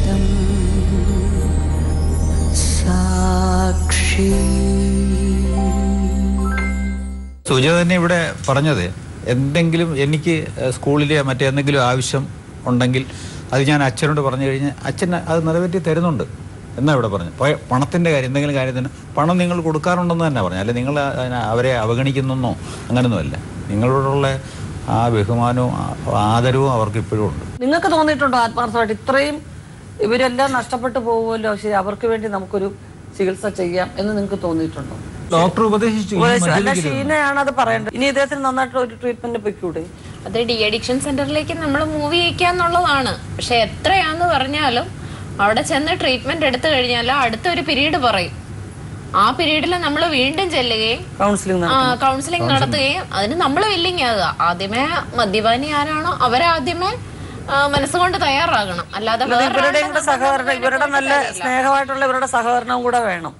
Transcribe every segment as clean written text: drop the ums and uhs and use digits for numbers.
സത്യം സാക്ഷി. സുജ തന്നെ ഇവിടെ പറഞ്ഞത്, എന്തെങ്കിലും എനിക്ക് സ്കൂളിലെ മറ്റെന്തെങ്കിലും ആവശ്യം ഉണ്ടെങ്കിൽ അത് ഞാൻ അച്ഛനോട് പറഞ്ഞു കഴിഞ്ഞാൽ അച്ഛൻ അത് നിറവേറ്റി തരുന്നുണ്ട് എന്നാ ഇവിടെ പറഞ്ഞു. പണത്തിൻ്റെ കാര്യം, എന്തെങ്കിലും കാര്യത്തിന് പണം നിങ്ങൾ കൊടുക്കാറുണ്ടെന്ന് തന്നെ പറഞ്ഞു. അല്ലെ നിങ്ങൾ അവരെ അവഗണിക്കുന്നോ അങ്ങനെയൊന്നുമല്ല. നിങ്ങളോടുള്ള ആ ബഹുമാനവും ആദരവും അവർക്ക് ഇപ്പോഴും ഉണ്ട്. നിങ്ങൾക്ക് തോന്നിയിട്ടുണ്ടോ ആത്മാർത്ഥമായിട്ട് ഇത്രയും ഇവരെല്ലാം നഷ്ടപ്പെട്ടു പോകുമല്ലോ, ശരി അവർക്ക് വേണ്ടി നമുക്കൊരു ചികിത്സ ചെയ്യാം എന്ന് നിങ്ങൾക്ക് തോന്നിയിട്ടുണ്ടോ? ഡോക്ടർ ഉപദേശിച്ചു. ഷീനയാണ് അത് പറയേണ്ടത്. ഇനി ഇദ്ദേഹത്തിന് നന്നായിട്ട് ഒരു ട്രീറ്റ്മെന്റ് പൊയ്ക്കൂടെ? അത് ഡി അഡിക്ഷൻ സെന്ററിലേക്ക് നമ്മൾ മൂവ് ചെയ്യിക്കാന്നുള്ളതാണ്. പക്ഷെ എത്രയാന്ന് പറഞ്ഞാലും അവിടെ ചെന്ന് ട്രീറ്റ്മെന്റ് എടുത്തു കഴിഞ്ഞാൽ അടുത്തൊരു പീരീഡ് പറയും. ആ പീരീഡിൽ നമ്മൾ വീണ്ടും ചെല്ലുകയും കൗൺസിലിംഗ് നടത്തുകയും അതിന് നമ്മൾ വില്ലിങ് ആകുക. ആദ്യമേ മദ്യപാനി ആരാണോ അവരാദ്യമേ മനസ്സുകൊണ്ട് തയ്യാറാകണം. അല്ലാതെ ഇവരുടെ നല്ല സ്നേഹമായിട്ടുള്ള ഇവരുടെ സഹകരണവും കൂടെ വേണം.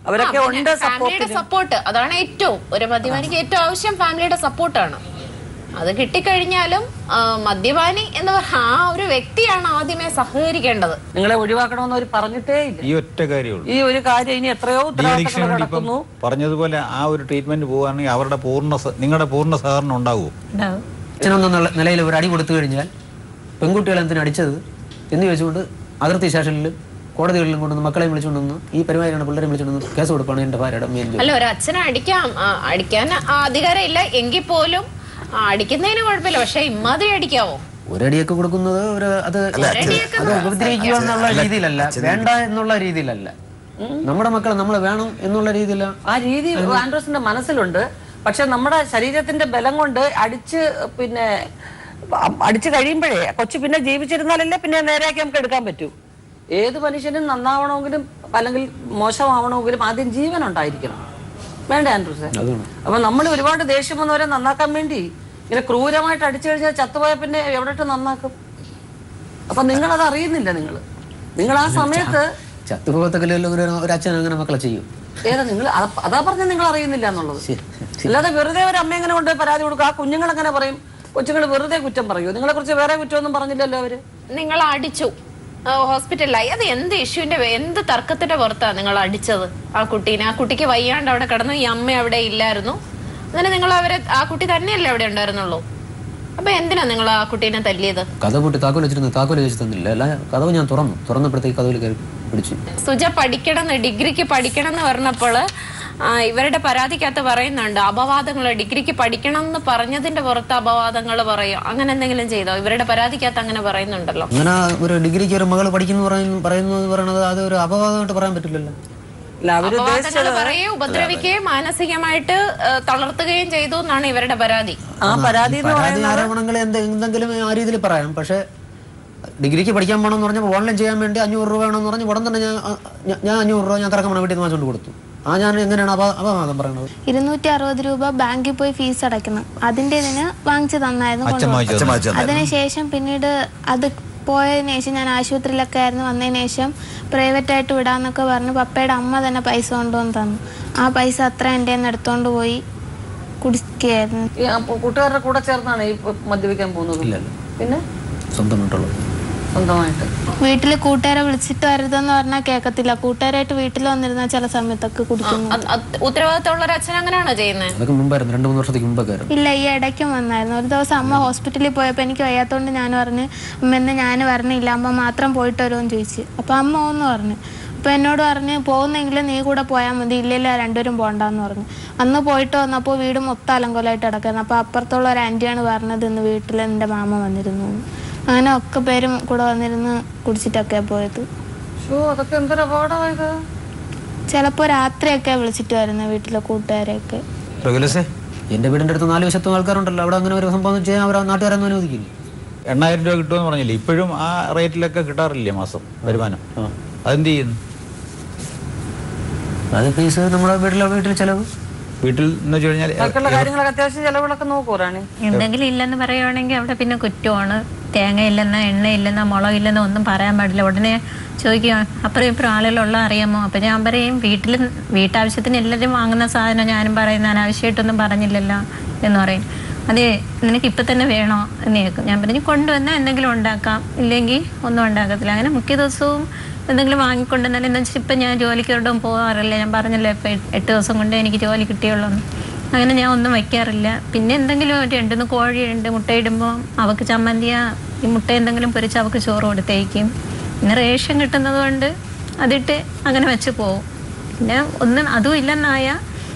അവരൊക്കെ ഉണ്ട്. ഫാമിലിയുടെ സപ്പോർട്ട് അതാണ് ഏറ്റവും, ഒരു മദ്യപാനിക്ക് ഏറ്റവും ആവശ്യം ഫാമിലിയുടെ സപ്പോർട്ടാണ്. അത് കിട്ടിക്കഴിഞ്ഞാലും മദ്യപാനി എന്ന് ആ ഒരു വ്യക്തിയാണ് ആദ്യമേ സഹകരിക്കേണ്ടത്. നിങ്ങളെ ഒഴിവാക്കണമെന്ന് അവർ പറഞ്ഞിട്ടേ ഇല്ല. ഈ ഒറ്റ കാര്യമുള്ളൂ. ഈ ഒരു കാര്യം ഇനി എത്രയോ നടക്കുന്നു. പറഞ്ഞതുപോലെ ആ ഒരു ട്രീറ്റ്മെന്റ് പോവുകയാണെങ്കിൽ അവരുടെ നിങ്ങളുടെ പൂർണ്ണ സഹകരണം ഉണ്ടാവുമോ? അച്ഛനെന്നുള്ള നിലയിൽ ഒരു അടി കൊടുത്തു കഴിഞ്ഞാൽ പെൺകുട്ടികളെ എന്തിനാ അടിച്ചത് എന്ന് ചോദിച്ചുകൊണ്ട് അതിർത്തി സ്റ്റേഷനിലും കോടതികളിലും കൊണ്ടുവന്ന് മക്കളെ വിളിച്ചുകൊണ്ടുവന്ന് ഈ പരിപാടിയാണ് പിള്ളേരെ വിളിച്ചുകൊണ്ടുവന്ന് കേസ് കൊടുക്കുകയാണ് എന്റെ ഭാര്യയുടെ മെയിൻ. അല്ല, ഒരു അച്ഛനെ അടിക്കാൻ അധികാരം ഇല്ല എങ്കിൽ പോലും അടിക്കുന്നതിന് കുഴപ്പമില്ല. പക്ഷെ ഇമ്മാതിരി അടിക്കാവോ? ഒരടിയൊക്കെ കൊടുക്കുന്നത് അത് ഉപദ്രവിക്കുക എന്നുള്ള രീതിയിലല്ല, വേണ്ട എന്നുള്ള രീതിയിലല്ല. നമ്മുടെ മക്കളെ നമ്മൾ വേണം എന്നുള്ള രീതിയില. ആ രീതി ആൻഡ്രോസിന്റെ മനസ്സിലുണ്ട്. പക്ഷെ നമ്മുടെ ശരീരത്തിന്റെ ബലം കൊണ്ട് അടിച്ചു കഴിയുമ്പോഴേ കൊച്ചു പിന്നെ ജീവിച്ചിരുന്നാലല്ലേ പിന്നെ നേരെയാക്കി നമുക്ക് എടുക്കാൻ പറ്റൂ. ഏത് മനുഷ്യനും നന്നാവണമെങ്കിലും അല്ലെങ്കിൽ മോശമാവണമെങ്കിലും ആദ്യം ജീവൻ ഉണ്ടായിരിക്കണം. വേണ്ട ആൻഡ്രൂസേ? അപ്പൊ നമ്മൾ ഒരുപാട് ദേഷ്യം വന്നവരെ നന്നാക്കാൻ വേണ്ടി ഇങ്ങനെ ക്രൂരമായിട്ട് അടിച്ചു കഴിഞ്ഞാൽ ചത്തുപോയ പിന്നെ എവിടെയിട്ട് നന്നാക്കും? അപ്പൊ നിങ്ങളത് അറിയുന്നില്ല. നിങ്ങൾ ആ സമയത്ത് ഒരു അച്ഛൻ അങ്ങനെ മക്കളെ ചെയ്യും. ഏതാ നിങ്ങൾ അതാ പറഞ്ഞ നിങ്ങൾ അറിയുന്നില്ല എന്നുള്ളത്. അല്ലാതെ വെറുതെ ഒരു അമ്മ എങ്ങനെ കൊണ്ട് പരാതി കൊടുക്കും? ആ കുഞ്ഞുങ്ങൾ എങ്ങനെ പറയും? കൊച്ചുങ്ങൾ വെറുതെ കുറ്റം പറയൂ? നിങ്ങളെ കുറിച്ച് വേറെ കുറ്റമൊന്നും പറഞ്ഞില്ലല്ലോ അവര്. നിങ്ങൾ അടിച്ചു ഹോസ്പിറ്റലിലായി, അത് എന്ത് ഇഷ്യൂവിന്റെ എന്ത് തർക്കത്തിന്റെ പുറത്താ നിങ്ങൾ അടിച്ചത് ആ കുട്ടീനെ? ആ കുട്ടിക്ക് വയ്യാണ്ട് അവിടെ കിടന്നു, ഈ അമ്മ അവിടെ ഇല്ലായിരുന്നു. അങ്ങനെ നിങ്ങൾ ആ കുട്ടി തന്നെയല്ലേ അവിടെ ഉണ്ടായിരുന്നുള്ളൂ. അപ്പൊ എന്തിനാ നിങ്ങൾ ആ കുട്ടീനെ തല്ലിയത്? കഥ പൊട്ടി താക്കോൽ വെച്ചിരുന്നു, താക്കോൽ വെച്ച് തന്നില്ല. അല്ല, കഥവ് ഞാൻ തുറന്നപ്പോഴത്തേക്ക് കഥവിൽ കയറി പിടിച്ചു. സുജ ഡിഗ്രിക്ക് പഠിക്കണം എന്ന് പറഞ്ഞപ്പോൾ ഇവരുടെ പരാതിക്കകത്ത് പറയുന്നുണ്ട് അപവാദങ്ങൾ. ഡിഗ്രിക്ക് പഠിക്കണം എന്ന് പറഞ്ഞതിന്റെ പുറത്ത് അപവാദങ്ങൾ പറയും. അങ്ങനെ എന്തെങ്കിലും ചെയ്തോ? ഇവരുടെ പരാതിക്കകത്ത് അങ്ങനെ പറയുന്നുണ്ടല്ലോ. അങ്ങനെ ഒരു ഡിഗ്രിക്ക് ഒരു മകൾ പഠിക്കുന്നു പറയുന്നത് അത് ഒരു അപവാദമായിട്ട് പറയാൻ പറ്റില്ലല്ലോ. പറയുകയും ഉപദ്രവിക്കുകയും മാനസികമായിട്ട് തളർത്തുകയും ചെയ്തു എന്നാണ് ഇവരുടെ പരാതി. ആരോപണങ്ങൾ എന്തെങ്കിലും ആ രീതിയിൽ പറയാം. പക്ഷെ ഡിഗ്രിക്ക് പഠിക്കാൻ പോകണമെന്ന് പറഞ്ഞപ്പോൾ ഓൺലൈൻ ചെയ്യാൻ വേണ്ടി 500 രൂപ വേണമെന്ന് പറഞ്ഞ് ഉടൻ തന്നെ ഞാൻ 500 രൂപ ഞാൻ കറക്കമാണ് വീട്ടിൽ നിന്ന് വാങ്ങിച്ചുകൊണ്ട് കൊടുത്തു. ഞാൻ എങ്ങനെയാണ് അപവാദം പറയുന്നത്? 260 രൂപ ബാങ്കിൽ പോയി ഫീസ് അടയ്ക്കണം. അതിന്റെ ഇതിന് വാങ്ങിച്ചു തന്നായിരുന്നു. അതിനുശേഷം പിന്നീട് അത് പോയതിനു ശേഷം ഞാൻ ആശുപത്രിയിലൊക്കെ ആയിരുന്നു. വന്നതിന് ശേഷം പ്രൈവറ്റായിട്ട് വിടാന്നൊക്കെ പറഞ്ഞ് പപ്പയുടെ അമ്മ തന്നെ പൈസ കൊണ്ടുവന്ന് തന്നു. ആ പൈസ അത്ര എൻ്റെ എടുത്തോണ്ട് പോയി കുടിക്കുകയായിരുന്നു. കൂട്ടുകാരുടെ കൂടെ ചേർന്നാണ് ഈ മദ്യപിക്കാൻ പോകുന്നത്? പിന്നെ സ്വന്തമായിട്ട് വീട്ടില് കൂട്ടുകാരെ വിളിച്ചിട്ട് വരുതെന്ന് പറഞ്ഞാൽ കേൾക്കത്തില്ല. കൂട്ടുകാരായിട്ട് വീട്ടിൽ വന്നിരുന്ന ചില സമയത്തൊക്കെ കുടിക്കുന്നു. ഉത്തരവാദിത്തമുള്ള അച്ഛൻ അങ്ങനെയാണോ ചെയ്യുന്നത്? ഇല്ല, ഈ ഇടയ്ക്കും വന്നായിരുന്നു. ഒരു ദിവസം അമ്മ ഹോസ്പിറ്റലിൽ പോയപ്പോൾ എനിക്ക് വയ്യാത്തോണ്ട് ഞാൻ പറഞ്ഞു അമ്മ ഞാൻ വരണില്ല, അമ്മ മാത്രം പോയിട്ട് വരുമെന്ന് ചോദിച്ചു. അപ്പൊ അമ്മ ഒന്ന് പറഞ്ഞു. അപ്പൊ എന്നോട് പറഞ്ഞ് പോകുന്നെങ്കിൽ നീ കൂടെ പോയാൽ മതി, ഇല്ലല്ല രണ്ടുപേരും പോണ്ടെന്ന് പറഞ്ഞു. അന്ന് പോയിട്ട് വന്നപ്പോൾ വീട് മൊത്തം അലങ്കോലമായിട്ട് കിടക്കുന്നു. അപ്പൊ അപ്പുറത്തുള്ള ഒരു ആന്റിയാണ് പറഞ്ഞത് ഇന്ന് വീട്ടിൽ എന്റെ മാമ വന്നിരുന്നു. അങ്ങനെ ഒക്കെ പേരും കൂടെ വന്നിരുന്ന് കുടിച്ചിട്ടൊക്കെ പോയത്. ചിലപ്പോ രാത്രിയൊക്കെ വിളിച്ചിട്ട് വരുന്ന വീട്ടിലെ കൂട്ടുകാരെയൊക്കെ. എന്റെ വീടിന്റെ അടുത്ത് 4 വശത്തും ആൾക്കാരുണ്ടല്ലോ. അവിടെ അങ്ങനെ ഒരു സംഭവം ചെയ്യാൻ അവർ നാട്ടുകാരൊന്നും അനുവദിക്കില്ല. 8000 രൂപ കിട്ടുമെന്ന് പറഞ്ഞില്ലേ? ഇപ്പോഴും ആ റേറ്റിലൊക്കെ കിട്ടാറില്ലേ മാസം വരുമാനം? അതെന്ത് ചെയ്യുന്നു? അത് ഫീസ് നമ്മുടെ വീട്ടിൽ ചെലവ്. വീട്ടിൽ എന്ന് വെച്ച് കഴിഞ്ഞാൽ അത്യാവശ്യം ചെലവുകളൊക്കെ നോക്കൂറാണ്. എന്തെങ്കിലും ഇല്ലെന്ന് പറയുവാണെങ്കിൽ അവിടെ പിന്നെ കുറ്റമാണ്. തേങ്ങ ഇല്ലെന്നോ എണ്ണ ഇല്ലെന്നോ മുളകില്ലെന്നോ ഒന്നും പറയാൻ പാടില്ല. ഉടനെ ചോദിക്കുക അപ്പുറം ഇപ്പുറം ആളുകളുള്ള അറിയാമോ? അപ്പം ഞാൻ പറയും വീട്ടാവശ്യത്തിന് എല്ലാവരും വാങ്ങുന്ന സാധനം ഞാനും പറയുന്ന അനാവശ്യമായിട്ടൊന്നും പറഞ്ഞില്ലല്ലോ എന്ന് പറയും. അതെ നിനക്ക് ഇപ്പം തന്നെ വേണോ എന്ന് കേൾക്കും. ഞാൻ പറഞ്ഞു കൊണ്ടുവന്നാൽ എന്തെങ്കിലും ഉണ്ടാക്കാം, ഇല്ലെങ്കിൽ ഒന്നും ഉണ്ടാക്കത്തില്ല. അങ്ങനെ മിക്ക ദിവസവും എന്തെങ്കിലും വാങ്ങിക്കൊണ്ടുവന്നാലും എന്താ വെച്ചാൽ ഇപ്പം ഞാൻ ജോലിക്കൊട്ടും പോകാറില്ല. ഞാൻ പറഞ്ഞല്ലോ ഇപ്പം 8 ദിവസം കൊണ്ട് എനിക്ക് ജോലി കിട്ടിയുള്ളൂ. അങ്ങനെ ഞാൻ ഒന്നും വയ്ക്കാറില്ല. പിന്നെ എന്തെങ്കിലും 2 കോഴിയുണ്ട്, മുട്ടയിടുമ്പോൾ അവൾക്ക് ചമ്മന്തിയാ ഈ മുട്ട എന്തെങ്കിലും പൊരിച്ച് അവൾക്ക് ചോറ് കൊടുത്തേക്കും. പിന്നെ റേഷൻ കിട്ടുന്നത് കൊണ്ട് അതിട്ട് അങ്ങനെ വെച്ച് പോവും. പിന്നെ ഒന്നും അതും ഇല്ലെന്നായ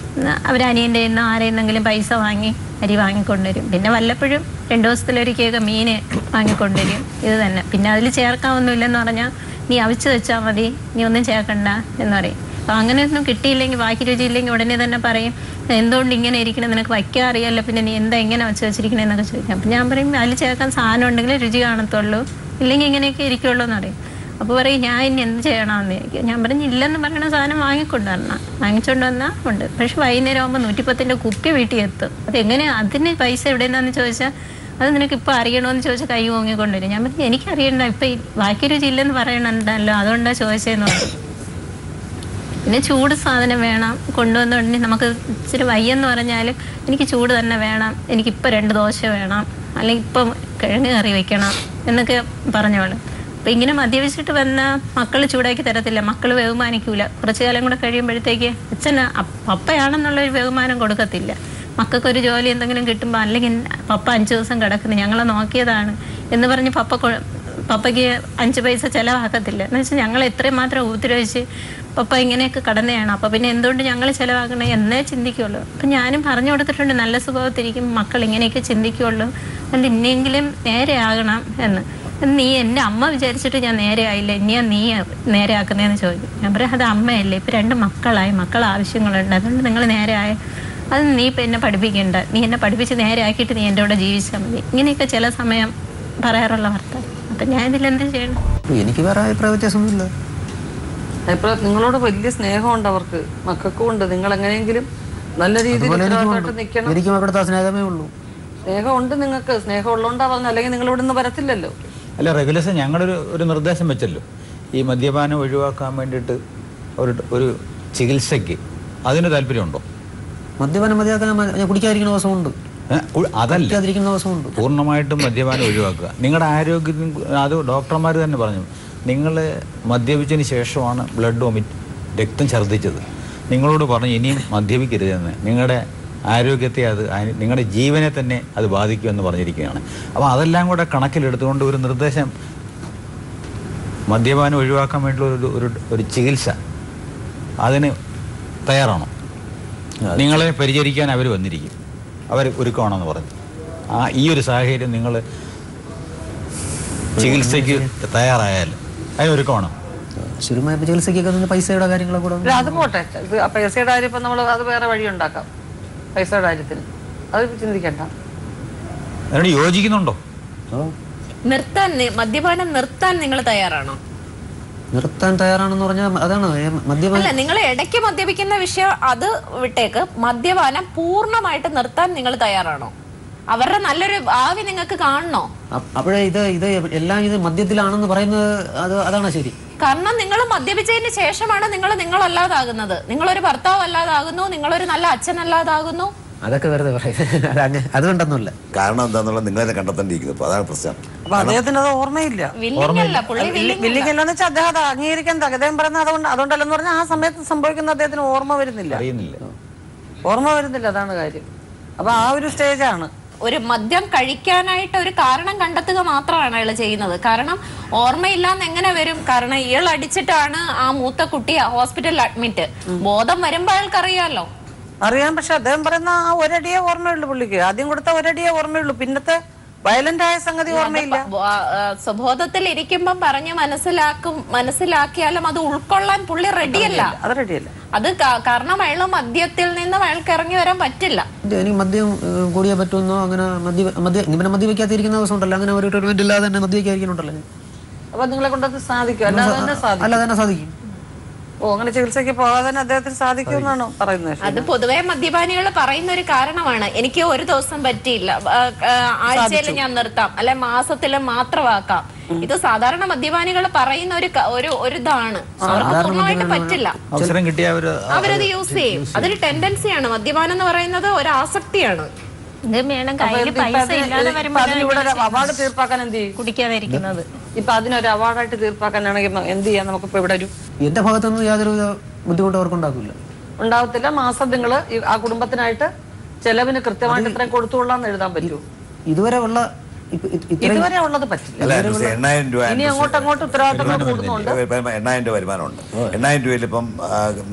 അവരനിയൻ്റെ നിന്ന് ആരെയെന്നെങ്കിലും പൈസ വാങ്ങി അരി വാങ്ങിക്കൊണ്ടുവരും. പിന്നെ വല്ലപ്പോഴും 2 ദിവസത്തിലൊരിക്കൽ മീൻ വാങ്ങിക്കൊണ്ടുവരും. ഇത് തന്നെ. പിന്നെ അതിൽ ചേർക്കാനൊന്നുമില്ലെന്ന് പറഞ്ഞാൽ നീ അവിച്ച് വെച്ചാൽ മതി, നീ ഒന്നും ചേർക്കണ്ട എന്ന് പറയും. അപ്പോൾ അങ്ങനെയൊന്നും കിട്ടിയില്ലെങ്കിൽ, ബാക്കി രുചിയില്ലെങ്കിൽ ഉടനെ തന്നെ പറയും എന്തുകൊണ്ട് ഇങ്ങനെ ഇരിക്കണം, നിനക്ക് വയ്ക്കാൻ അറിയാമല്ലോ, പിന്നെ നീ എന്താ ഇങ്ങനെ വെച്ച് വെച്ചിരിക്കണമെന്നൊക്കെ ചോദിക്കാം. അപ്പം ഞാൻ പറയും അതിൽ ചേർക്കാൻ സാധനം ഉണ്ടെങ്കിൽ രുചി കാണത്തുള്ളൂ, ഇല്ലെങ്കിൽ ഇങ്ങനെയൊക്കെ ഇരിക്കുള്ളൂ എന്ന് പറയും. അപ്പോൾ പറയും ഞാൻ ഇനി എന്ത് ചെയ്യണമെന്ന് ചോദിക്കും. ഞാൻ പറഞ്ഞു ഇല്ലെന്ന് പറയുന്ന സാധനം വാങ്ങിച്ചുകൊണ്ട് വന്നാൽ ഉണ്ട്. പക്ഷെ വൈകുന്നേരം ആകുമ്പോൾ 110 കുപ്പി വീട്ടിൽ എത്തും. അതെങ്ങനെയാണ്, അതിന് പൈസ എവിടെയെന്നാന്ന് ചോദിച്ചാൽ അത് നിനക്ക് ഇപ്പോൾ അറിയണമെന്ന് ചോദിച്ചാൽ കൈ ഓങ്ങിക്കൊണ്ടുവരും. ഞാൻ പറഞ്ഞു എനിക്കറിയണ്ട, ഇപ്പം ഈ ബാക്കി രുചി ഇല്ലെന്ന് പറയണുണ്ടല്ലോ, അതുകൊണ്ടാണ് ചോദിച്ചതെന്ന് പറയും. പിന്നെ ചൂട് സാധനം വേണം കൊണ്ടുവന്നുണ്ടെങ്കിൽ നമുക്ക് ഇച്ചിരി വയ്യെന്ന് പറഞ്ഞാലും എനിക്ക് ചൂട് തന്നെ വേണം, എനിക്കിപ്പോൾ 2 ദോശ വേണം, അല്ലെങ്കിൽ ഇപ്പം കിഴങ്ങ് കറി വെക്കണം എന്നൊക്കെ പറഞ്ഞോളൂ. അപ്പം ഇങ്ങനെ മദ്യപിച്ചിട്ട് വന്നാൽ മക്കൾ ചൂടാക്കി തരത്തില്ല, മക്കൾ ബഹുമാനിക്കൂല. കുറച്ച് കാലം കൂടെ കഴിയുമ്പോഴത്തേക്ക് അച്ഛന് പപ്പയാണെന്നുള്ളൊരു ബഹുമാനം കൊടുക്കത്തില്ല. മക്കൾക്കൊരു ജോലി എന്തെങ്കിലും കിട്ടുമ്പോൾ അല്ലെങ്കിൽ പപ്പ 5 ദിവസം കിടക്കുന്നു, ഞങ്ങളെ നോക്കിയതാണ് എന്ന് പറഞ്ഞ് പപ്പയ്ക്ക് 5 പൈസ ചിലവാക്കത്തില്ല. എന്ന് വെച്ചാൽ ഞങ്ങൾ എത്രയും മാത്രം ഉപദ്രവിച്ച് പപ്പ ഇങ്ങനെയൊക്കെ കടന്നതാണ്, അപ്പോൾ പിന്നെ എന്തുകൊണ്ട് ഞങ്ങൾ ചിലവാക്കണേ എന്നേ ചിന്തിക്കുള്ളൂ. അപ്പം ഞാനും പറഞ്ഞു കൊടുത്തിട്ടുണ്ട് നല്ല സ്വഭാവത്തിരിക്കും മക്കൾ ഇങ്ങനെയൊക്കെ ചിന്തിക്കുള്ളൂ, അതുകൊണ്ട് ഇനിയെങ്കിലും നേരെ ആകണം എന്ന്. നീ എൻ്റെ അമ്മ വിചാരിച്ചിട്ട് ഞാൻ നേരെ ആയില്ല, ഇനിയാ നീ നേരെ ആക്കുന്നതെന്ന് ചോദിക്കും. ഞാൻ പറയാം അത് അമ്മയല്ലേ, ഇപ്പം 2 മക്കളായി, മക്കൾ ആവശ്യങ്ങളുണ്ട്, അതുകൊണ്ട് നിങ്ങൾ നേരെ ആയ, അത് നീ ഇപ്പം എന്നെ പഠിപ്പിക്കേണ്ട, നീ എന്നെ പഠിപ്പിച്ച് നേരെ ആക്കിയിട്ട് നീ എൻ്റെ കൂടെ ജീവിച്ചാൽ മതി. ഇങ്ങനെയൊക്കെ ചില സമയം പറയാറുള്ള ഭർത്താവ്. അപ്പം ഞാൻ ഇതിലെന്ത് ചെയ്യണം? എനിക്ക് വേറെ അഭിപ്രായ വ്യത്യാസമൊന്നുമില്ല. നിങ്ങളോട് വലിയ സ്നേഹമുണ്ട് അവർക്ക്, മക്കൾക്കും ഉണ്ട്. നിങ്ങൾ എങ്ങനെയെങ്കിലും നല്ല രീതിയിൽ നിൽക്കണം. എനിക്കും അവിടുത്തെ സ്നേഹമേ ഉള്ളൂ. സ്നേഹമുണ്ട് നിങ്ങൾക്ക്, സ്നേഹം ഉള്ളതുകൊണ്ടാ പറഞ്ഞു, അല്ലെങ്കിൽ നിങ്ങൾ ഇവിടെ നിന്ന് വരത്തില്ലല്ലോ. അല്ല റെഗുലേഷൻ ഞങ്ങളൊരു നിർദ്ദേശം വെച്ചല്ലോ, ഈ മദ്യപാനം ഒഴിവാക്കാൻ വേണ്ടിയിട്ട് ഒരു ചികിത്സയ്ക്ക് അതിന് താല്പര്യമുണ്ടോ? മദ്യപാനം മതിയാക്കാൻ ഞാൻ കുടിക്കാതിരിക്കുന്ന ദിവസമുണ്ട്. അതല്ല, പൂർണ്ണമായിട്ടും മദ്യപാനം ഒഴിവാക്കുക. നിങ്ങളുടെ ആരോഗ്യത്തിന് അത് ഡോക്ടർമാർ തന്നെ പറഞ്ഞു, നിങ്ങൾ മദ്യപിച്ചതിന് ശേഷമാണ് രക്തം ഛർദ്ദിച്ചത്. നിങ്ങളോട് പറഞ്ഞു ഇനിയും മദ്യപിക്കരുതെന്ന്. നിങ്ങളുടെ ആരോഗ്യത്തെ നിങ്ങളുടെ ജീവനെ തന്നെ അത് ബാധിക്കുമെന്ന് പറഞ്ഞിരിക്കുകയാണ്. അപ്പോൾ അതെല്ലാം കൂടെ കണക്കിലെടുത്തുകൊണ്ട് ഒരു നിർദ്ദേശം, മദ്യപാനം ഒഴിവാക്കാൻ വേണ്ടിയുള്ള ഒരു ചികിത്സ, അതിന് തയ്യാറാണോ? നിങ്ങളെ പരിചരിക്കാൻ അവർ വന്നിരിക്കും, അവർ ഒരുക്കമാണെന്ന് പറഞ്ഞു. ഈ ഒരു സാഹചര്യം നിങ്ങൾ ചികിത്സയ്ക്ക് തയ്യാറായാൽ അതിനൊരുക്കമാണോ? ചികിത്സയ്ക്കൊക്കെ പൈസയുടെ കാര്യങ്ങളൊക്കെ കൂടെ അത് പോട്ടെ, പൈസയുടെ കാര്യം ഇപ്പം നമ്മൾ അത് വേറെ വഴി ഉണ്ടാക്കാം. പൈസയുടെ കാര്യത്തിന് അത് ചിന്തിക്കണ്ട. അതിനോട് യോജിക്കുന്നുണ്ടോ? മദ്യപാനം നിർത്താൻ നിങ്ങൾ തയ്യാറാണോ? നിർത്താൻ തയ്യാറാണെന്ന് പറഞ്ഞാൽ അതാണ് അല്ല, നിങ്ങൾ ഇടയ്ക്ക് മദ്യപിക്കുന്ന വിഷയം അത് വിട്ടേക്ക്, മദ്യപാനം പൂർണ്ണമായിട്ട് നിർത്താൻ നിങ്ങൾ തയ്യാറാണോ? അവരുടെ നല്ലൊരു ഭാവി നിങ്ങൾക്ക് കാണണോ? അപ്പോഴേ ഇത് എല്ലാം ഇത് മദ്യത്തിലാണെന്ന് പറയുന്നത് അതാണ് ശരി. കാരണം നിങ്ങൾ മദ്യപിച്ചതിന് ശേഷമാണ് നിങ്ങളല്ലാതാകുന്നത്. നിങ്ങളൊരു ഭർത്താവ് അല്ലാതാകുന്നു, നിങ്ങളൊരു നല്ല അച്ഛനല്ലാതാകുന്നു. അതൊക്കെ വെറുതെ പറയുന്നത്, അതുകൊണ്ടൊന്നുമില്ല. കാരണം എന്താന്നുള്ളത് നിങ്ങളെ കണ്ടെത്തേണ്ടിയിരിക്കുന്നു. അപ്പൊ അതാണ് പ്രശ്നം. അപ്പൊ അദ്ദേഹത്തിന് അത് ഓർമ്മയില്ല. വില്ലിങ്ങല്ലെന്ന് വെച്ചാൽ അദ്ദേഹം അത് അംഗീകരിക്കാൻ അദ്ദേഹം പറയുന്നത് അതുകൊണ്ടല്ലെന്ന് പറഞ്ഞാൽ ആ സമയത്ത് സംഭവിക്കുന്ന അദ്ദേഹത്തിന് ഓർമ്മ വരുന്നില്ല. അതാണ് കാര്യം. അപ്പൊ ആ ഒരു സ്റ്റേജാണ്. ഒരു മദ്യം കഴിക്കാനായിട്ട് ഒരു കാരണം കണ്ടെത്തുക മാത്രമാണ് അയാൾ ചെയ്യുന്നത്. കാരണം ഓർമ്മയില്ലാന്ന് എങ്ങനെ വരും? കാരണം ഇയാൾ അടിച്ചിട്ടാണ് ആ മൂത്ത കുട്ടി ഹോസ്പിറ്റലിൽ അഡ്മിറ്റ്. ബോധം വരുമ്പോ അയാൾക്കറിയാലോ. അറിയാം. പക്ഷെ അദ്ദേഹം പറയുന്ന ആ ഒരടിയെ ഓർമ്മയുള്ളൂ പുള്ളിക്ക്. ആദ്യം കൊടുത്ത ഒരടിയെ ഓർമ്മയുള്ളൂ, പിന്നത്തെ വയലന്റ് ആയ സംഗതി ഓർമ്മയില്ല. സ്വബോധത്തിൽ ഇരിക്കുമ്പം പറഞ്ഞ് മനസ്സിലാക്കിയാലും അത് ഉൾക്കൊള്ളാൻ പുള്ളി റെഡിയല്ല. അത് കാരണം അയാൾ മദ്യത്തിൽ നിന്ന് അയാൾക്ക് ഇറങ്ങി വരാൻ പറ്റില്ല. എനിക്ക് മദ്യം കൂടിയേ പറ്റുമെന്നോ അങ്ങനെ മദ്യപിക്കാതിരിക്കുന്ന ദിവസം ഉണ്ടല്ലോ, അങ്ങനെ ഒരു ട്രീറ്റ്മെന്റ് ഇല്ലാതെ തന്നെ മദ്യപിക്കാതിരിക്കുന്നുണ്ടല്ലോ. അപ്പൊ നിങ്ങളെ കൊണ്ടത് സാധിക്കും? അല്ലാതെ തന്നെ സാധിക്കും. അങ്ങനെ ചികിത്സയ്ക്ക് പോകാതെ തന്നെ അദ്ദേഹത്തിന് സാധിക്കുമെന്നാണോ പറയുന്നത്? അത് പൊതുവെ മദ്യപാനികൾ പറയുന്ന ഒരു കാരണമാണ്. എനിക്ക് ഒരു ദിവസം പറ്റിയില്ല, ആഴ്ചയിൽ ഞാൻ നിർത്താം, അല്ലെ മാസത്തിൽ മാത്രമാക്കാം. ഇത് സാധാരണ മദ്യപാനികൾ പറയുന്ന ഒരു ഇതാണ്. അവർക്ക് പൂർണ്ണമായിട്ട് പറ്റില്ല. അവസരം കിട്ടിയ അവരത് യൂസ് ചെയ്യും. അതൊരു ടെൻഡൻസിയാണ്. മദ്യപാനം എന്ന് പറയുന്നത് ഒരു ആസക്തിയാണ്. ഇത് വേണം അപ്പൊ കയ്യിൽ ഇപ്പൊ പൈസ അതിന് ഇല്ലാതെ ഇപ്പൊ അതിന് ഇവിടെ ഒരു അവാർഡ് തീർപ്പാക്കാൻ എന്ത് ചെയ്യും? കുടിക്കാതെ ഇരിക്കുന്നത്. ഇപ്പൊ അതിനൊരു അവാർഡായിട്ട് തീർപ്പാക്കാനാണെങ്കിൽ എന്ത് ചെയ്യാം? നമുക്കിപ്പോ ഇവിടെ ഒരു എന്റെ ഭാഗത്തുനിന്ന് യാതൊരു ബുദ്ധിമുട്ടും അവർക്ക് ഉണ്ടാക്കില്ല. ഉണ്ടാവത്തില്ല. മാസം നിങ്ങൾ ആ കുടുംബത്തിനായിട്ട് ചെലവിന് കൃത്യമായിട്ട് ഇത്രയും കൊടുത്തുകൊള്ളാന്ന് എഴുതാൻ പറ്റുമോ? ഇതുവരെ ഉള്ള ഇതുവരെ ഉള്ളത് പറ്റില്ല. അല്ല 8,000 രൂപ ഇനി അങ്ങോട്ട് ഉത്തരവാദിത്തങ്ങൾ കൂടുന്നുണ്ട്. 8,000 രൂപ വരുമാനമുണ്ട്. 8,000 രൂപയിൽ ഇപ്പം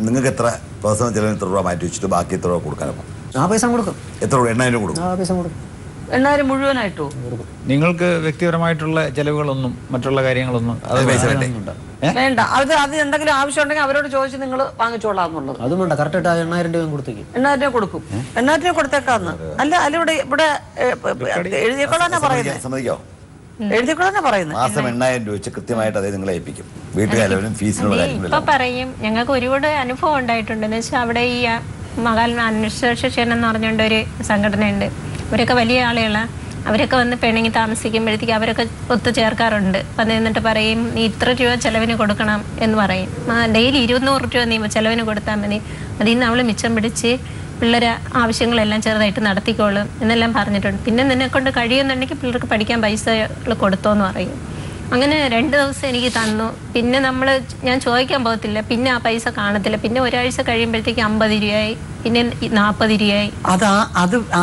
നിങ്ങൾക്ക് എത്ര പേഴ്സണൽ ചെലവിന് എത്ര രൂപ മാറ്റി വെച്ചിട്ട് ബാക്കി എത്ര രൂപ കൊടുക്കാനൊക്കെ? ആ പൈസ കൊടുക്കും. എത്ര രൂപ? 8,000 രൂപ കൊടുക്കും. ആ പൈസ കൊടുക്കും. 8,000 മുഴുവനായിട്ടോ? നിങ്ങൾക്ക് വ്യക്തിപരമായിട്ടുള്ള ചെലവുകളൊന്നും മറ്റുള്ള കാര്യങ്ങളൊന്നും അത് പൈസ വേണ്ടേ? വേണ്ട. അത് എന്തെങ്കിലും ആവശ്യം ഉണ്ടെങ്കിൽ അവരോട് ചോദിച്ച് നിങ്ങൾ വാങ്ങിച്ചോളാം എന്നുള്ളത്. അതും വേണ്ട. കറക്റ്റായിട്ട് 8,000 രൂപ കൊടുത്തേക്കും. 8,000 രൂപ കൊടുക്കും. 8,000 രൂപ കൊടുത്തേക്കാന്ന്. അല്ല ഇവിടെ എഴുതിക്കോളാന്നാ പറയുന്നത്. സമ്മതിക്കോ? എഴുതിക്കോളാന്നാ പറയുന്നത്. മാസം 8,000 രൂപ വെച്ച് കൃത്യമായിട്ട് അതേ നിങ്ങളെ ഏൽപ്പിക്കും. വീട്ടുകാരും ഫീസിനുള്ള ഇപ്പൊ പറയും ഞങ്ങൾക്ക് ഒരുപാട് അനുഭവം ഉണ്ടായിട്ടുണ്ട്. എന്ന് വെച്ചാൽ അവിടെ ഈ മകാൽ അന്വേഷണ എന്ന് പറഞ്ഞുകൊണ്ട് ഒരു സംഘടനയുണ്ട്. അവരൊക്കെ വലിയ ആളുകളാണ്. അവരൊക്കെ വന്ന് പെണ്ണുങ്ങി താമസിക്കുമ്പോഴത്തേക്ക് അവരൊക്കെ ഒത്തു ചേർക്കാറുണ്ട്. വന്ന് നിന്നിട്ട് പറയും നീ ഇത്ര രൂപ ചെലവിന് കൊടുക്കണം എന്ന് പറയും. ഡെയിലി 200 രൂപ നീ ചെലവിന് കൊടുത്താൽ മതി, അതിൽ നിന്ന് അവൾ മിച്ചം പിടിച്ച് പിള്ളേരെ ആവശ്യങ്ങളെല്ലാം ചെറുതായിട്ട് നടത്തിക്കോളും എന്നെല്ലാം പറഞ്ഞിട്ടുണ്ട്. പിന്നെ നിന്നെ കൊണ്ട് കഴിയുന്നുണ്ടെങ്കിൽ പിള്ളേർക്ക് പഠിക്കാൻ പൈസ കൊടുത്തോന്ന് പറയും. അങ്ങനെ 2 ദിവസം എനിക്ക് തന്നു. പിന്നെ ഞാൻ ചോദിക്കാൻ പോകത്തില്ല. പിന്നെ ആ പൈസ കാണത്തില്ല. പിന്നെ ഒരാഴ്ച കഴിയുമ്പോഴത്തേക്ക് 50 രൂപയായി, പിന്നെ 40 രൂപയായി.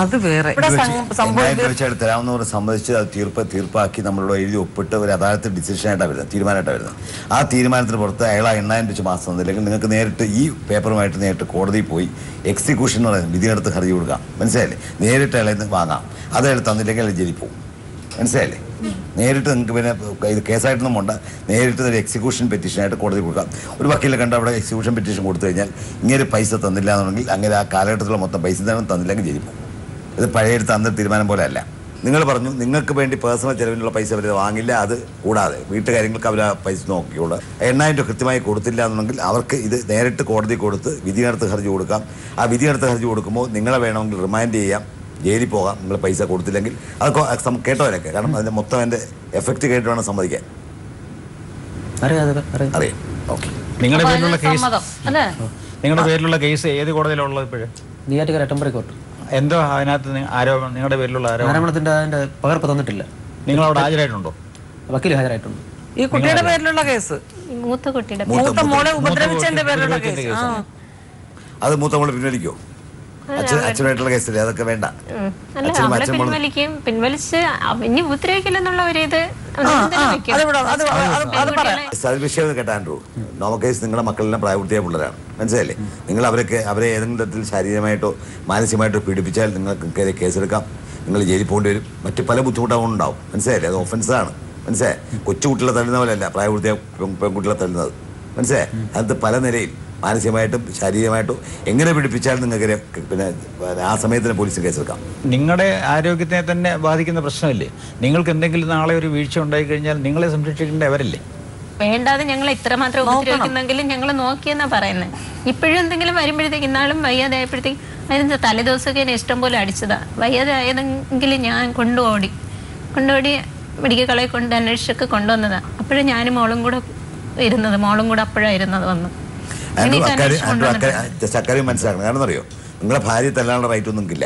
അത് വേറെ തരാവുന്നവർ സംബന്ധിച്ച് അത് തീർപ്പാക്കി നമ്മളോട് എഴുതി ഒപ്പിട്ട് ഒരു അദാലത്ത് ഡിസിഷനായിട്ടാണ് വരുന്നത്, തീരുമാനമായിട്ടാണ് വരുന്നത്. ആ തീരുമാനത്തിന് പുറത്ത് അയാൾ 8,000 വെച്ച് മാസം തന്നില്ലെങ്കിൽ നിങ്ങൾക്ക് നേരിട്ട് ഈ പേപ്പറുമായിട്ട് നേരിട്ട് കോടതിയിൽ പോയി എക്സിക്യൂഷൻ എന്ന് പറയുന്നത് വിധിയെടുത്ത് ഹർജി കൊടുക്കാം. മനസ്സിലായില്ലേ? നേരിട്ട് അയാളെ വാങ്ങാം. അതെടുത്ത് തന്നില്ലെങ്കിൽ അയാൾ ജയിലിൽ പോകും. മനസ്സിലായില്ലേ? നേരിട്ട് നിങ്ങൾക്ക് പിന്നെ ഇത് കേസായിട്ടൊന്നും വേണ്ട, നേരിട്ട് ഒരു എക്സിക്യൂഷൻ പെറ്റീഷനായിട്ട് കോടതി കൊടുക്കാം. ഒരു വക്കീലെ കണ്ട് അവിടെ എക്സിക്യൂഷൻ പെറ്റീഷൻ കൊടുത്തു കഴിഞ്ഞാൽ ഇങ്ങനെ പൈസ തന്നില്ല എന്നുണ്ടെങ്കിൽ അങ്ങനെ ആ കാലഘട്ടത്തിലുള്ള മൊത്തം പൈസ തന്നില്ലെങ്കിൽ ജയിലിൽ പോകും. ഇത് പഴയടുത്ത് അന്ന് തീരുമാനം പോലെ അല്ല. നിങ്ങൾ പറഞ്ഞു നിങ്ങൾക്ക് വേണ്ടി പേഴ്സണൽ ചെലവിനുള്ള പൈസ അവർ വാങ്ങില്ല, അത് കൂടാതെ വീട്ടുകാര്യങ്ങൾക്ക് അവർ ആ പൈസ നോക്കിയോളൂ. 8,000 രൂപ കൃത്യമായി കൊടുത്തില്ല എന്നുണ്ടെങ്കിൽ അവർക്ക് ഇത് നേരിട്ട് കോടതി കൊടുത്ത് വിധിയെടുത്ത് ഹർജി കൊടുക്കാം. ആ വിധിയെടുത്ത് ഹർജി കൊടുക്കുമ്പോൾ നിങ്ങളെ വേണമെങ്കിൽ റിമാൻഡ് ചെയ്യാം, ജയിലിൽ പോകാം. നിങ്ങൾ പൈസ കൊടുത്തില്ലെങ്കിൽ അത് കേട്ടവരൊക്കെ, കാരണം അതിന്റെ മൊത്തം അതിന്റെ എഫക്റ്റ് കേട്ട് വേണം സമ്മതിക്കാൻ. അറിയാം. ഓക്കെ. നിങ്ങളുടെ പേരിലുള്ള കേസ് അല്ലേ? നിങ്ങളുടെ പേരിലുള്ള കേസ് ഏത് കോടതിയിലുള്ളത് ഇപ്പോഴും? Neyyattinkara temporary court. എന്തോ അതിനകത്ത് ആരോപണം, നിങ്ങളുടെ പേരിലുള്ള ആരോപണത്തിന്റെ അതിന്റെ പകർപ്പ് തന്നിട്ടില്ല. നിങ്ങൾ അവിടെ ഹാജരായിട്ടുണ്ടോ? വക്കീൽ ഹാജരായിട്ടുണ്ട്. ഈ കുട്ടിയുടെ പേരിലുള്ള കേസ്, മൂത്ത കുട്ടിയുടെ മൂത്ത മോളെ ഉപദ്രവിച്ചതിന്റെ പേരിലുള്ള കേസ്. അത് മൂത്ത മോള് പിൻവലിക്കോ? അച്ഛനായിട്ടുള്ള കേസില്ലേ? അതൊക്കെ വേണ്ട. പിൻവലിക്കും. പിൻവലിച്ച് ഇനി ഉപദ്രവിക്കില്ലെന്നുള്ള ഒരു ഇത് വിഷയം കേട്ടാൻഡ്രു. നോമ കേസ് നിങ്ങളുടെ മക്കളെല്ലാം പ്രായപൂർത്തിയായ പിള്ളേരാണ്. മനസ്സിലായില്ലേ? നിങ്ങൾ അവരെ ഏതെങ്കിലും തരത്തിൽ ശാരീരികമായിട്ടോ മാനസികമായിട്ടോ പീഡിപ്പിച്ചാൽ നിങ്ങൾക്ക് കേസെടുക്കാം, നിങ്ങൾ ജയിലിൽ പോകേണ്ടി വരും, മറ്റു പല ബുദ്ധിമുട്ടുകളും ഉണ്ടാവും. മനസ്സിലായില്ലേ? അത് ഒഫൻസാണ്. മനസ്സിലായി? കൊച്ചുകുട്ടികളെ തള്ളുന്ന പോലെയല്ല പ്രായപൂർത്തിയായ പെൺകുട്ടികളെ തള്ളുന്നത്. മനസ്സിലായി? അതിനകത്ത് പല നിലയിൽ മാനസികമായിട്ടും ശാരീരികമായിട്ടും എങ്ങനെ പിടിപ്പിച്ചാൽ നിങ്ങൾക്ക് പിന്നെ ആ സമയത്തിന് പോലീസ് കേസെടുക്കാം. നിങ്ങളുടെ ആരോഗ്യത്തെ തന്നെ ബാധിക്കുന്ന പ്രശ്നമല്ലേ? നിങ്ങൾക്ക് എന്തെങ്കിലും നാളെ ഒരു വീഴ്ച ഉണ്ടായി കഴിഞ്ഞാൽ നിങ്ങളെ സംരക്ഷിക്കേണ്ടവരല്ലേ? വേണ്ടാതെ ഞങ്ങൾ ഇത്രമാത്രം ഉപദ്രവിക്കുന്നെങ്കിലും ഞങ്ങൾ നോക്കിയെന്നാ പറയുന്നത്. ഇപ്പോഴും എന്തെങ്കിലും വരുമ്പോഴത്തേക്ക്, ഇന്നാളും വയ്യാതെ ആയപ്പോഴത്തേക്ക് അതിന് തലേദിവസമൊക്കെ എന്നെ ഇഷ്ടം പോലെ അടിച്ചതാ. വയ്യാതെ ആയതെങ്കിലും ഞാൻ കൊണ്ടുപോടി മെഡിക്കൽ കോളേജിൽ കൊണ്ട് അന്വേഷിച്ചൊക്കെ കൊണ്ടുവന്നതാ. അപ്പോഴും ഞാനും മോളും കൂടെ അപ്പോഴാണ് ഇരുന്നത് വന്നു. ചക്കാരും മനസ്സിലാക്കണം. കാരണം അറിയോ, നിങ്ങളെ ഭാര്യ തല്ലാനുള്ള റൈറ്റ് ഒന്നും ഇല്ല.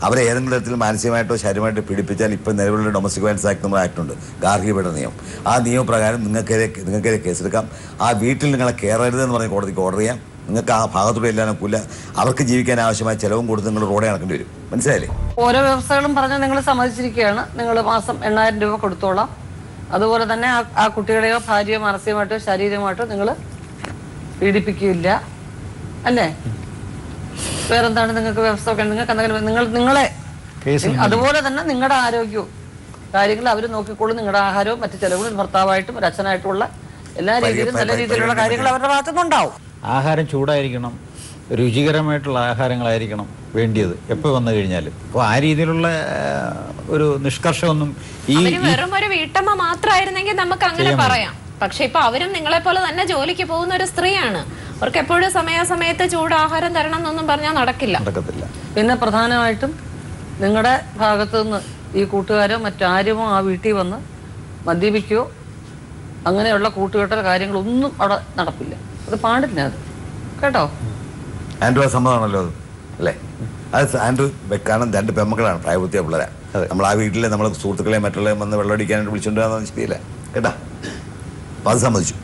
അവരെ ഏതെങ്കിലും തരത്തിൽ മാനസികമായിട്ടോ ശാരീരികമായിട്ടോ പീഡിപ്പിച്ചാൽ ഇപ്പം നിലവിലുള്ള ഡൊമസ്റ്റിക് വയലൻസ് ആക്ട് നമ്മുടെ ആക്ടുണ്ട്, ഗാർഹിക പീഡന നിയമം. ആ നിയമപ്രകാരം നിങ്ങൾക്കെതിരെ കേസെടുക്കാം. ആ വീട്ടിൽ നിങ്ങളെ കയറരുതെന്ന് പറഞ്ഞ് കോടതിക്ക് ഓർഡർ ചെയ്യാം. നിങ്ങൾക്ക് ആ ഭാഗത്തൂടെ എല്ലാം നോക്കില്ല. അവർക്ക് ജീവിക്കാൻ ആവശ്യമായ ചിലവും കൊടുത്ത് നിങ്ങൾ റോഡേ നടക്കേണ്ടി വരും. മനസ്സിലായില്ലേ? ഓരോ വ്യവസ്ഥകളും പറഞ്ഞ് നിങ്ങൾ സമ്മതിച്ചിരിക്കുകയാണ്. നിങ്ങൾ മാസം 8,000 രൂപ കൊടുത്തോളാം. അതുപോലെ തന്നെ ആ കുട്ടികളെയോ ഭാര്യയോ മാനസികമായിട്ടോ ശാരീരികമായിട്ടോ നിങ്ങൾ പീഡിപ്പിക്കില്ല അല്ലേ? വേറെന്താണ് നിങ്ങൾക്ക് വ്യവസ്ഥ? നിങ്ങൾക്ക് എന്തെങ്കിലും നിങ്ങളെ അതുപോലെ തന്നെ നിങ്ങളുടെ ആരോഗ്യവും കാര്യങ്ങൾ അവർ നോക്കിക്കോളും. നിങ്ങളുടെ ആഹാരവും മറ്റു ചെലവുകളും ഭർത്താവായിട്ടും ഒരു അച്ഛനായിട്ടുമുള്ള എല്ലാ രീതിയിലും നല്ല രീതിയിലുള്ള കാര്യങ്ങൾ അവരുടെ ഭാഗത്തുനിന്നുണ്ടാവും. ആഹാരം ചൂടായിരിക്കണം, രുചികരമായിട്ടുള്ള ആഹാരങ്ങളായിരിക്കണം വേണ്ടിയത് എപ്പോൾ വന്നു കഴിഞ്ഞാലും. അപ്പോൾ ആ രീതിയിലുള്ള ഒരു നിഷ്കർഷമൊന്നും വെറും ഒരു വീട്ടമ്മ മാത്രമായിരുന്നെങ്കിൽ നമുക്ക് അങ്ങനെ പറയാം. പക്ഷെ ഇപ്പൊ അവരും നിങ്ങളെ പോലെ തന്നെ ജോലിക്ക് പോകുന്ന ഒരു സ്ത്രീയാണ്. അവർക്ക് എപ്പോഴും സമയാസമയത്ത് ചൂടാഹാരം തരണം എന്നൊന്നും പറഞ്ഞാൽ നടക്കത്തില്ല. പിന്നെ പ്രധാനമായിട്ടും നിങ്ങളുടെ ഭാഗത്തു നിന്ന് ഈ കൂട്ടുകാരോ മറ്റാരുമോ ആ വീട്ടിൽ വന്ന് മദ്യപിക്കുകയോ അങ്ങനെയുള്ള കൂട്ടുകെട്ടൽ കാര്യങ്ങളൊന്നും അവിടെ നടപ്പില്ല. അത് പാടില്ല. അത് കേട്ടോ? സമ്മതമാണല്ലോ അത് അല്ലേ? അത് ആൻഡ്രൂ കാരണം 2 പെമ്മക്കളാണ്, പ്രായപൂർത്തിയ പിള്ളേരാ. നമ്മൾ ആ വീട്ടിലെ നമ്മളെ സുഹൃത്തുക്കളെയും മറ്റുള്ളവരും വന്ന് വെള്ളമടിക്കാനായിട്ട് വിളിച്ചുകൊണ്ടുവരാന്ന് ശരിയില്ല കേട്ടാ. അപ്പം അത് സമ്മതിച്ചു.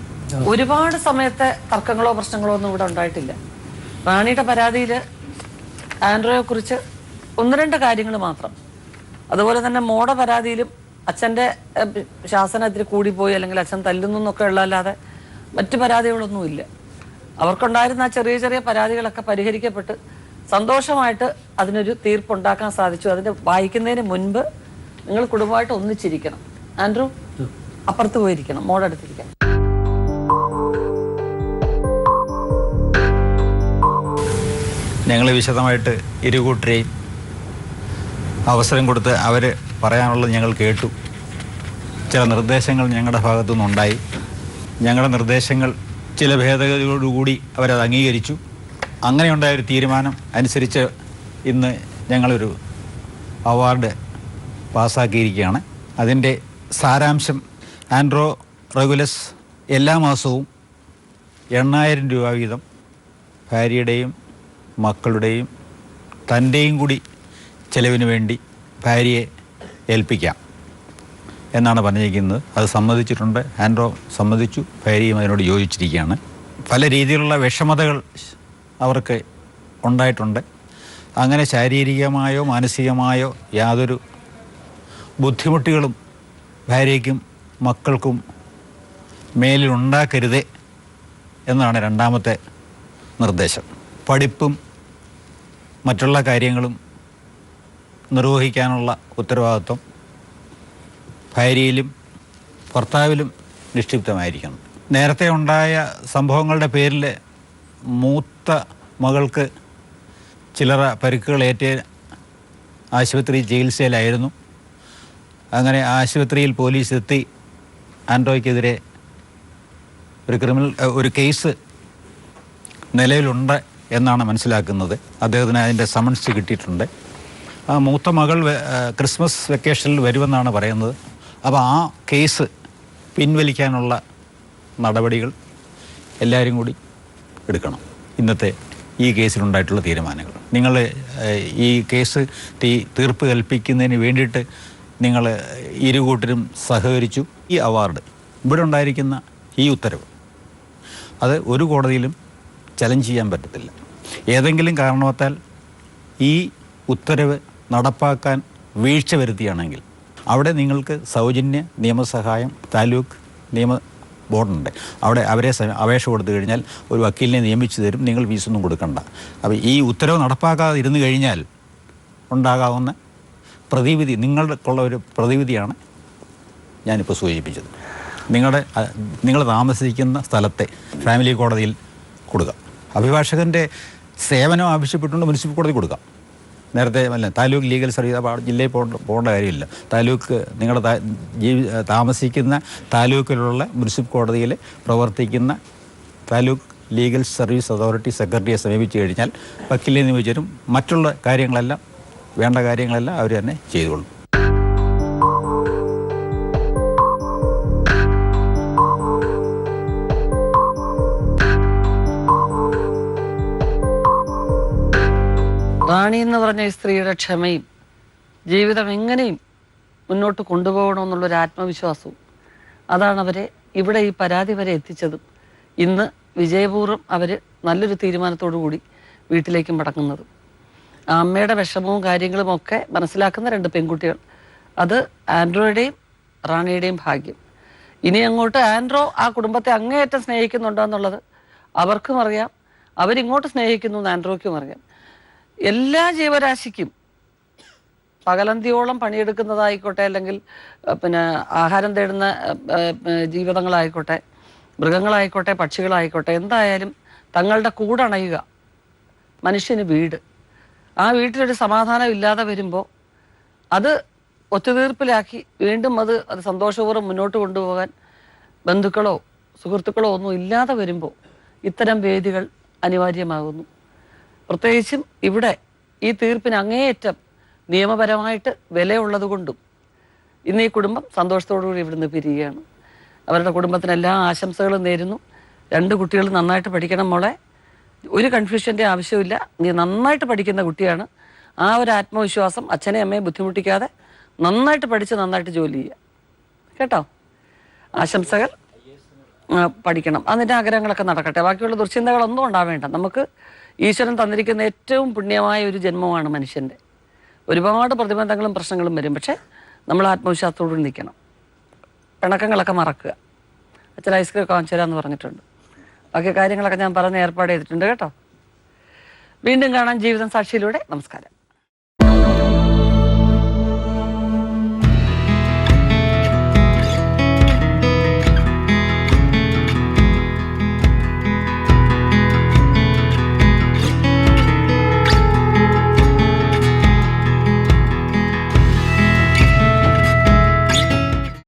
ഒരുപാട് സമയത്തെ തർക്കങ്ങളോ പ്രശ്നങ്ങളോ ഒന്നും ഇവിടെ ഉണ്ടായിട്ടില്ല. റാണിയുടെ പരാതിയിൽ ആൻഡ്രോയെ കുറിച്ച് 1-2 കാര്യങ്ങൾ മാത്രം. അതുപോലെ തന്നെ മോടെ പരാതിയിലും അച്ഛൻ്റെ ശാസന ഇത്തിരി കൂടിപ്പോയി അല്ലെങ്കിൽ അച്ഛൻ തല്ലുന്നു എന്നൊക്കെ ഉള്ളതല്ലാതെ മറ്റു പരാതികളൊന്നുമില്ല. അവർക്കുണ്ടായിരുന്ന ആ ചെറിയ ചെറിയ പരാതികളൊക്കെ പരിഹരിക്കപ്പെട്ട് സന്തോഷമായിട്ട് അതിനൊരു തീർപ്പുണ്ടാക്കാൻ സാധിച്ചു. അതിൻ്റെ വായിക്കുന്നതിന് മുൻപ് നിങ്ങൾ കുടുംബമായിട്ട് ഒന്നിച്ചിരിക്കണം. ആൻഡ്രൂ അപ്പുറത്ത് പോയിരിക്കണം, മോടെ അടുത്തിരിക്കണം. ഞങ്ങൾ വിശദമായിട്ട് ഇരുകൂട്ടരെയും അവസരം കൊടുത്ത് അവർ പറയാനുള്ളത് ഞങ്ങൾ കേട്ടു. ചില നിർദ്ദേശങ്ങൾ ഞങ്ങളുടെ ഭാഗത്തു നിന്നുണ്ടായി. ഞങ്ങളുടെ നിർദ്ദേശങ്ങൾ ചില ഭേദഗതികളോടുകൂടി അവരത് അംഗീകരിച്ചു. അങ്ങനെയുണ്ടായൊരു തീരുമാനം അനുസരിച്ച് ഇന്ന് ഞങ്ങളൊരു അവാർഡ് പാസ്സാക്കിയിരിക്കുകയാണ്. അതിൻ്റെ സാരാംശം ആൻഡ്രോ റെഗുലസ് എല്ലാ മാസവും 8,000 രൂപ വീതം ഭാര്യയുടെയും മക്കളുടെയും തൻ്റെയും കൂടി ചെലവിന് വേണ്ടി ഭാര്യയെ ഏൽപ്പിക്കാം എന്നാണ് പറഞ്ഞിരിക്കുന്നത്. അത് സമ്മതിച്ചിട്ടുണ്ട്. ആൻഡ്രോ സമ്മതിച്ചു, ഭാര്യയും അതിനോട് യോജിച്ചിരിക്കുകയാണ്. പല രീതിയിലുള്ള വിഷമതകൾ അവർക്ക് ഉണ്ടായിട്ടുണ്ട്. അങ്ങനെ ശാരീരികമായോ മാനസികമായോ യാതൊരു ബുദ്ധിമുട്ടുകളും ഭാര്യയ്ക്കും മക്കൾക്കും മേലിലുണ്ടാക്കരുതേ എന്നാണ് 2ാമത്തെ നിർദ്ദേശം. പഠിപ്പും മറ്റുള്ള കാര്യങ്ങളും നിർവഹിക്കാനുള്ള ഉത്തരവാദിത്വം ഭാര്യയിലും ഭർത്താവിലും നിക്ഷിപ്തമായിരിക്കണം. നേരത്തെ ഉണ്ടായ സംഭവങ്ങളുടെ പേരിൽ മൂത്ത മകൾക്ക് ചില്ലറ പരിക്കുകളേറ്റ് ആശുപത്രി ചികിത്സയിലായിരുന്നു. അങ്ങനെ ആശുപത്രിയിൽ പോലീസ് എത്തി ആൻഡ്രോയ്ക്കെതിരെ ഒരു കേസ് നിലവിലുണ്ട് എന്നാണ് മനസ്സിലാക്കുന്നത്. അദ്ദേഹത്തിന് അതിൻ്റെ സമൻസ് കിട്ടിയിട്ടുണ്ട്. ആ മൂത്ത മകൾ ക്രിസ്മസ് വെക്കേഷനിൽ വരുമെന്നാണ് പറയുന്നത്. അപ്പോൾ ആ കേസ് പിൻവലിക്കാനുള്ള നടപടികൾ എല്ലാവരും കൂടി എടുക്കണം. ഇന്നത്തെ ഈ കേസിലുണ്ടായിട്ടുള്ള തീരുമാനങ്ങൾ നിങ്ങൾ ഈ കേസ് തീർപ്പ് കൽപ്പിക്കുന്നതിന് വേണ്ടിയിട്ട് നിങ്ങൾ ഇരുകൂട്ടരും സഹകരിച്ചു. ഈ അവാർഡ് ഇവിടെ ഉണ്ടായിരിക്കുന്ന ഈ ഉത്തരവ് അത് ഒരു കോടതിയിലും ചലഞ്ച് ചെയ്യാൻ പറ്റത്തില്ല. ഏതെങ്കിലും കാരണവത്താൽ ഈ ഉത്തരവ് നടപ്പാക്കാൻ വീഴ്ച വരുത്തിയാണെങ്കിൽ അവിടെ നിങ്ങൾക്ക് സൗജന്യ നിയമസഹായം താലൂക്ക് നിയമ ബോർഡുണ്ട്. അവിടെ അവരെ അപേക്ഷ കൊടുത്തു കഴിഞ്ഞാൽ ഒരു വക്കീലിനെ നിയമിച്ചു തരും. നിങ്ങൾ ഫീസൊന്നും കൊടുക്കണ്ട. അപ്പോൾ ഈ ഉത്തരവ് നടപ്പാക്കാതെ ഇരുന്ന് കഴിഞ്ഞാൽ ഉണ്ടാകാവുന്ന പ്രതിവിധി നിങ്ങൾക്കുള്ള ഒരു പ്രതിവിധിയാണ് ഞാനിപ്പോൾ സൂചിപ്പിച്ചത്. നിങ്ങൾ താമസിക്കുന്ന സ്ഥലത്തെ ഫാമിലി കോടതിയിൽ കൊടുക്കുക. അഭിഭാഷകൻ്റെ സേവനം ആവശ്യപ്പെട്ടുകൊണ്ട് മുനിസിപ്പൽ കോടതി കൊടുക്കാം. നേരത്തെ അല്ല, താലൂക്ക് ലീഗൽ സർവീസ് ജില്ലയിൽ പോകേണ്ട കാര്യമില്ല. താലൂക്ക് നിങ്ങളുടെ താമസിക്കുന്ന താലൂക്കിലുള്ള മുനിസിപ്പൽ കോടതിയിൽ പ്രവർത്തിക്കുന്ന താലൂക്ക് ലീഗൽ സർവീസ് അതോറിറ്റി സെക്രട്ടറിയെ സമീപിച്ചു കഴിഞ്ഞാൽ വക്കീലിനെ നിയമിച്ചും മറ്റുള്ള കാര്യങ്ങളെല്ലാം വേണ്ട കാര്യങ്ങളെല്ലാം അവർ തന്നെ ചെയ്തുകൊള്ളും. റാണി എന്ന് പറഞ്ഞ ഈ സ്ത്രീയുടെ ക്ഷമയും ജീവിതം എങ്ങനെയും മുന്നോട്ട് കൊണ്ടുപോകണമെന്നുള്ളൊരു ആത്മവിശ്വാസവും അതാണ് അവരെ ഇവിടെ ഈ പരാതി വരെ എത്തിച്ചതും ഇന്ന് വിജയപൂർവ്വം അവർ നല്ലൊരു തീരുമാനത്തോടു കൂടി വീട്ടിലേക്ക് മടങ്ങുന്നതും. ആ അമ്മയുടെ വിഷമവും കാര്യങ്ങളും ഒക്കെ മനസ്സിലാക്കുന്ന 2 പെൺകുട്ടികൾ. അത് ആൻഡ്രോയുടെയും റാണിയുടെയും ഭാഗ്യം. ഇനി അങ്ങോട്ട് ആൻഡ്രോ ആ കുടുംബത്തെ അങ്ങേയറ്റം സ്നേഹിക്കുന്നുണ്ടോ എന്നുള്ളത് അവർക്കും അറിയാം, അവരിങ്ങോട്ട് സ്നേഹിക്കുന്നു എന്ന് ആൻഡ്രോയ്ക്കും അറിയാം. എല്ലാ ജീവരാശിക്കും പകലന്തിയോളം പണിയെടുക്കുന്നതായിക്കോട്ടെ, അല്ലെങ്കിൽ പിന്നെ ആഹാരം തേടുന്ന ജീവിതങ്ങളായിക്കോട്ടെ, മൃഗങ്ങളായിക്കോട്ടെ, പക്ഷികളായിക്കോട്ടെ, എന്തായാലും തങ്ങളുടെ കൂടണയുക മനുഷ്യന് വീട്. ആ വീട്ടിലൊരു സമാധാനം ഇല്ലാതെ വരുമ്പോൾ അത് ഒത്തുതീർപ്പിലാക്കി വീണ്ടും അത് സന്തോഷപൂർവ്വം മുന്നോട്ട് കൊണ്ടുപോകാൻ ബന്ധുക്കളോ സുഹൃത്തുക്കളോ ഒന്നും ഇല്ലാതെ വരുമ്പോൾ ഇത്തരം വേദികൾ അനിവാര്യമാകുന്നു. പ്രത്യേകിച്ചും ഇവിടെ ഈ തീർപ്പിന് അങ്ങേയറ്റം നിയമപരമായിട്ട് വിലയുള്ളത് കൊണ്ടും ഇന്ന് ഈ കുടുംബം സന്തോഷത്തോടുകൂടി ഇവിടുന്ന് പിരിയുകയാണ്. അവരുടെ കുടുംബത്തിന് എല്ലാ ആശംസകളും നേരുന്നു. 2 കുട്ടികൾ നന്നായിട്ട് പഠിക്കണം മോളെ, ഒരു കൺഫ്യൂഷൻ്റെ ആവശ്യമില്ല. നീ നന്നായിട്ട് പഠിക്കുന്ന കുട്ടിയാണ്. ആ ഒരു ആത്മവിശ്വാസം അച്ഛനെ അമ്മയെ ബുദ്ധിമുട്ടിക്കാതെ നന്നായിട്ട് പഠിച്ച് നന്നായിട്ട് ജോലി ചെയ്യുക കേട്ടോ. ആശംസകൾ. പഠിക്കണം, അതിൻ്റെ ആഗ്രഹങ്ങളൊക്കെ നടക്കട്ടെ. ബാക്കിയുള്ള ദുർചിന്തകളൊന്നും ഉണ്ടാവേണ്ട. നമുക്ക് ഈശ്വരൻ തന്നിരിക്കുന്ന ഏറ്റവും പുണ്യമായ ഒരു ജന്മമാണ് മനുഷ്യൻ്റെ. ഒരുപാട് പ്രതിബന്ധങ്ങളും പ്രശ്നങ്ങളും വരും, പക്ഷേ നമ്മൾ ആത്മവിശ്വാസത്തോടുകൂടി നിൽക്കണം. പിണക്കങ്ങളൊക്കെ മറക്കുക. അച്ഛൻ ഐസ്ക്രീം ഒക്കെ വാങ്ങിച്ചു തരാമെന്ന് പറഞ്ഞിട്ടുണ്ട്. ബാക്കി കാര്യങ്ങളൊക്കെ ഞാൻ പറഞ്ഞ് ഏർപ്പാട് ചെയ്തിട്ടുണ്ട് കേട്ടോ. വീണ്ടും കാണാൻ ജീവിതം സാക്ഷിയിലൂടെ. നമസ്കാരം.